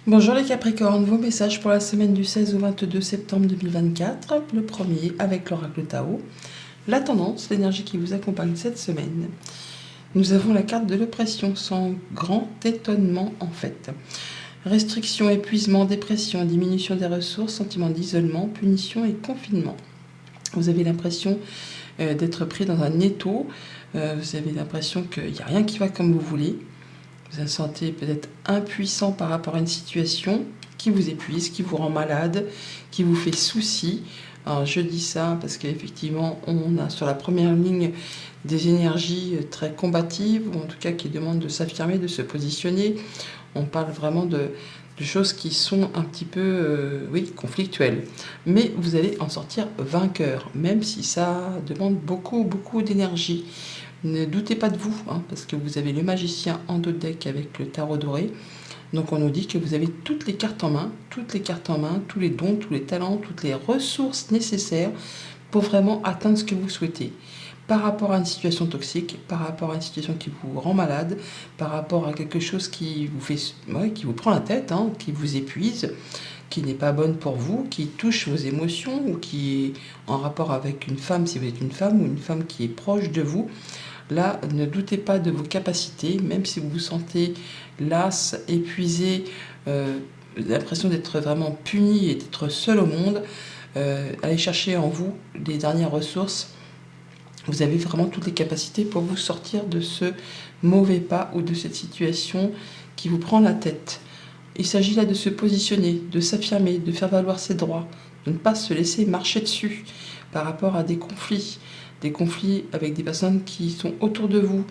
Bonjour les Capricornes, vos messages pour la semaine du 16 au 22 septembre 2024, le premier avec l'oracle Tao. La tendance, l'énergie qui vous accompagne cette semaine. Nous avons la carte de l'oppression, sans grand étonnement en fait. Restriction, épuisement, dépression, diminution des ressources, sentiment d'isolement, punition et confinement. Vous avez l'impression d'être pris dans un étau, vous avez l'impression qu'il n'y a rien qui va comme vous voulez. Vous vous sentez peut-être impuissant par rapport à une situation qui vous épuise, qui vous rend malade, qui vous fait souci. Alors je dis ça parce qu'effectivement on a sur la première ligne des énergies très combatives, ou en tout cas qui demandent de s'affirmer, de se positionner. On parle vraiment de choses qui sont un petit peu conflictuelles. Mais vous allez en sortir vainqueur, même si ça demande beaucoup d'énergie. Ne doutez pas de vous, parce que vous avez le magicien en dos de deck avec le tarot doré. Donc on nous dit que vous avez toutes les cartes en main, tous les dons, tous les talents, toutes les ressources nécessaires pour vraiment atteindre ce que vous souhaitez. Par rapport à une situation toxique, par rapport à une situation qui vous rend malade, par rapport à quelque chose qui vous fait, qui vous prend la tête, qui vous épuise, qui n'est pas bonne pour vous, qui touche vos émotions, ou qui est en rapport avec une femme si vous êtes une femme, ou une femme qui est proche de vous. Là, ne doutez pas de vos capacités, même si vous vous sentez las, épuisé, l'impression d'être vraiment puni et d'être seul au monde. Allez chercher en vous les dernières ressources. Vous avez vraiment toutes les capacités pour vous sortir de ce mauvais pas ou de cette situation qui vous prend la tête. Il s'agit là de se positionner, de s'affirmer, de faire valoir ses droits, de ne pas se laisser marcher dessus par rapport à des conflits avec des personnes qui sont autour de vous,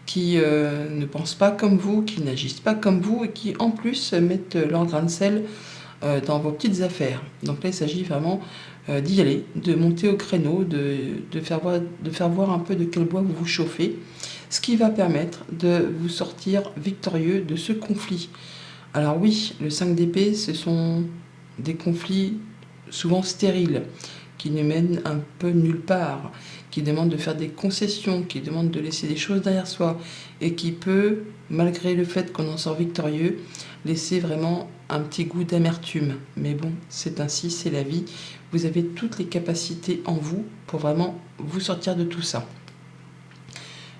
qui ne pensent pas comme vous, qui n'agissent pas comme vous et qui en plus mettent leur grain de sel dans vos petites affaires. Donc là, il s'agit vraiment d'y aller, de monter au créneau, de faire voir un peu de quel bois vous vous chauffez, ce qui va permettre de vous sortir victorieux de ce conflit. Alors oui, le 5 d'épée, ce sont des conflits souvent stériles, qui ne mènent un peu nulle part, qui demandent de faire des concessions, qui demandent de laisser des choses derrière soi, et qui peut, malgré le fait qu'on en sort victorieux, laisser vraiment un petit goût d'amertume. Mais bon, c'est ainsi, c'est la vie. Vous avez toutes les capacités en vous pour vraiment vous sortir de tout ça.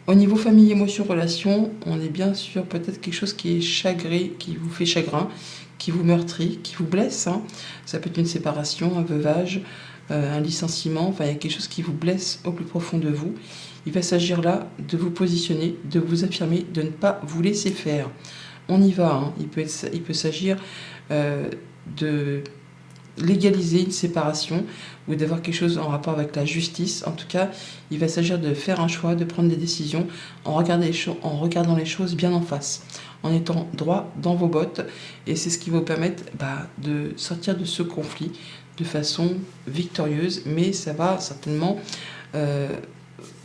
Au niveau famille, émotion, relation, on est bien sûr peut-être quelque chose qui est chagré, qui vous fait chagrin, qui vous meurtrit, qui vous blesse. Ça peut être une séparation, un veuvage, un licenciement, enfin il y a quelque chose qui vous blesse au plus profond de vous. Il va s'agir là de vous positionner, de vous affirmer, de ne pas vous laisser faire. On y va, il peut s'agir de légaliser une séparation ou d'avoir quelque chose en rapport avec la justice. En tout cas, il va s'agir de faire un choix, de prendre des décisions en regardant les choses bien en face, en étant droit dans vos bottes. Et c'est ce qui va vous permettre de sortir de ce conflit de façon victorieuse, mais ça va certainement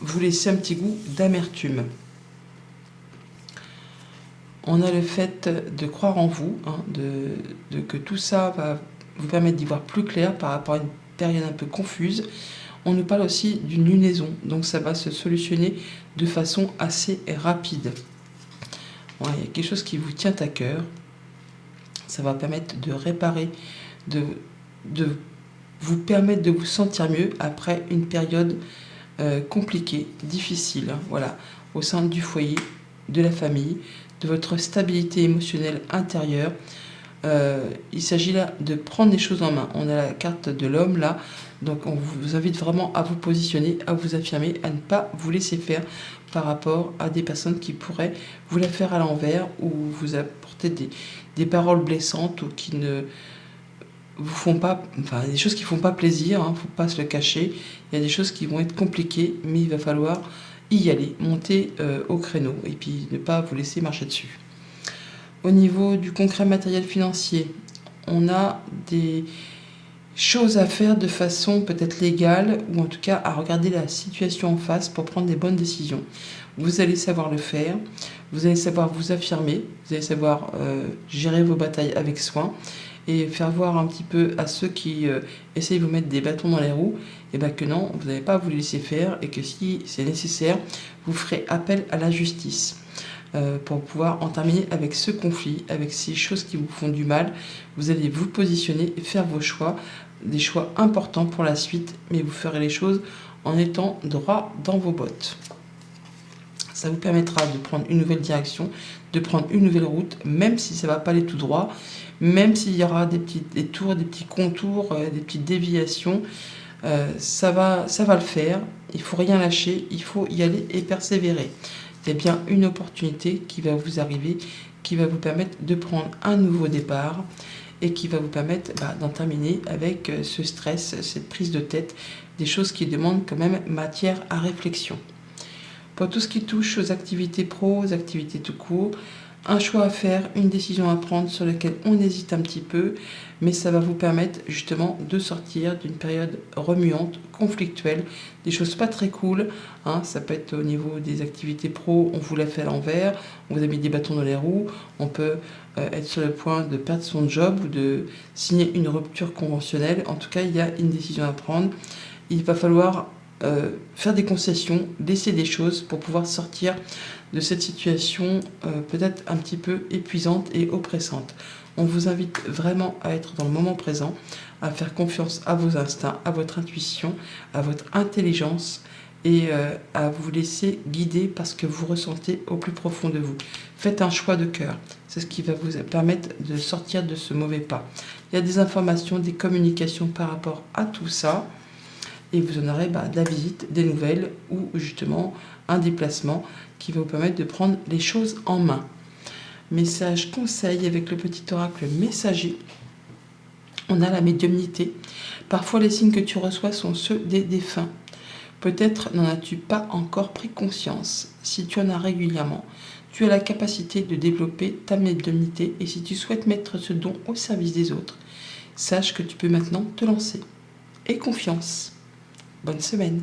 vous laisser un petit goût d'amertume. On a le fait de croire en vous, que tout ça va vous permettre d'y voir plus clair par rapport à une période un peu confuse. On nous parle aussi d'une lunaison, donc ça va se solutionner de façon assez rapide. Voilà, il y a quelque chose qui vous tient à cœur. Ça va permettre de réparer, de vous permettre de vous sentir mieux après une période compliquée, difficile, voilà, au sein du foyer, de la famille, de votre stabilité émotionnelle intérieure. Il s'agit là de prendre les choses en main. On a la carte de l'homme là, donc on vous invite vraiment à vous positionner, à vous affirmer, à ne pas vous laisser faire par rapport à des personnes qui pourraient vous la faire à l'envers ou vous apporter des paroles blessantes ou qui ne vous font pas, enfin des choses qui font pas plaisir, faut pas se le cacher. Il y a des choses qui vont être compliquées, mais il va falloir y aller, monter au créneau et puis ne pas vous laisser marcher dessus. Au niveau du concret matériel financier, on a des choses à faire de façon peut-être légale, ou en tout cas à regarder la situation en face pour prendre des bonnes décisions. Vous allez savoir le faire, vous allez savoir vous affirmer, vous allez savoir gérer vos batailles avec soin, et faire voir un petit peu à ceux qui essayent de vous mettre des bâtons dans les roues, que non, vous n'allez pas vous laisser faire, et que si c'est nécessaire, vous ferez appel à la justice. pour pouvoir en terminer avec ce conflit, avec ces choses qui vous font du mal. Vous allez vous positionner et faire vos choix, des choix importants pour la suite, mais vous ferez les choses en étant droit dans vos bottes. Ça vous permettra de prendre une nouvelle direction, de prendre une nouvelle route, même si ça ne va pas aller tout droit, même s'il y aura des petits détours, des petits contours, des petites déviations. Ça va le faire. Il ne faut rien lâcher, il faut y aller et persévérer. Il y a bien une opportunité qui va vous arriver, qui va vous permettre de prendre un nouveau départ et qui va vous permettre d'en terminer avec ce stress, cette prise de tête, des choses qui demandent quand même matière à réflexion. Pour tout ce qui touche aux activités pro, aux activités tout court, un choix à faire, une décision à prendre sur laquelle on hésite un petit peu, mais ça va vous permettre justement de sortir d'une période remuante, conflictuelle, des choses pas très cool. Ça peut être au niveau des activités pro, on vous l'a fait à l'envers, on vous a mis des bâtons dans les roues, on peut être sur le point de perdre son job ou de signer une rupture conventionnelle. En tout cas, il y a une décision à prendre. Il va falloir faire des concessions, laisser des choses pour pouvoir sortir de cette situation peut-être un petit peu épuisante et oppressante. On vous invite vraiment à être dans le moment présent, à faire confiance à vos instincts, à votre intuition, à votre intelligence et à vous laisser guider par ce que vous ressentez au plus profond de vous. Faites un choix de cœur, c'est ce qui va vous permettre de sortir de ce mauvais pas. Il y a des informations, des communications par rapport à tout ça. Et vous en aurez de la visite, des nouvelles ou justement un déplacement qui va vous permettre de prendre les choses en main. Message conseil avec le petit oracle messager. On a la médiumnité. Parfois les signes que tu reçois sont ceux des défunts. Peut-être n'en as-tu pas encore pris conscience. Si tu en as régulièrement, tu as la capacité de développer ta médiumnité et si tu souhaites mettre ce don au service des autres, sache que tu peux maintenant te lancer. Et confiance. Bonne semaine.